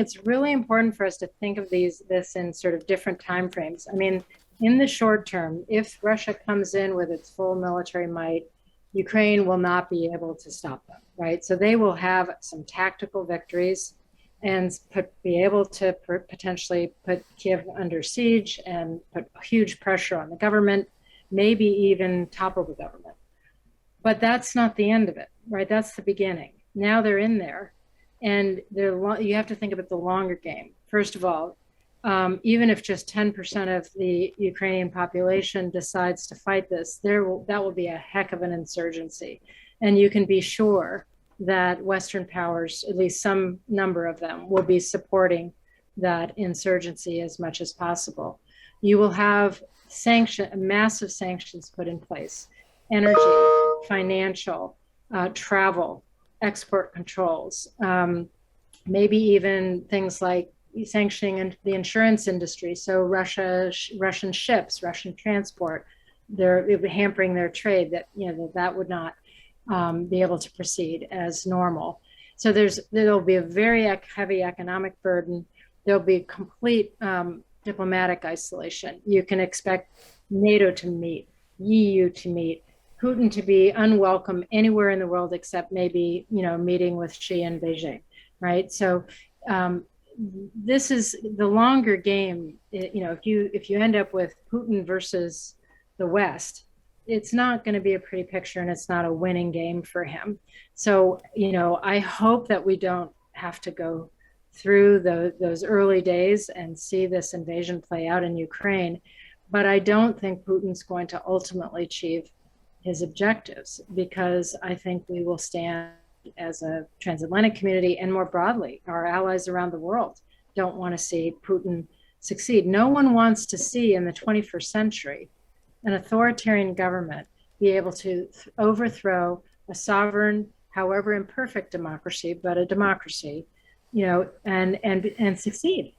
think it's really important for us to think of this in sort of different timeframes. I mean, in the short term, if Russia comes in with its full military might, Ukraine will not be able to stop them, right? So they will have some tactical victories and be able to potentially put Kiev under siege and put huge pressure on the government, maybe even topple the government. But that's not the end of it, right? That's the beginning. Now they're in there, and you have to think about the longer game. First of all, even if just 10% of the Ukrainian population decides to fight this, that will be a heck of an insurgency. And you can be sure that Western powers, at least some number of them, will be supporting that insurgency as much as possible. You will have massive sanctions put in place, energy, financial, travel, export controls, maybe even things like sanctioning the insurance industry. So Russian ships, Russian transport, they're hampering their trade. That would not be able to proceed as normal. So there'll be a very heavy economic burden. There'll be complete diplomatic isolation. You can expect NATO to meet, EU to meet, Putin to be unwelcome anywhere in the world except maybe meeting with Xi in Beijing, right? So this is the longer game. If you end up with Putin versus the West, it's not going to be a pretty picture, and it's not a winning game for him. So I hope that we don't have to go through those early days and see this invasion play out in Ukraine, but I don't think Putin's going to ultimately achieve his objectives, because I think we will stand as a transatlantic community, and more broadly, our allies around the world don't want to see Putin succeed. No one wants to see in the 21st century an authoritarian government be able to overthrow a sovereign, however imperfect democracy, but a democracy, and succeed.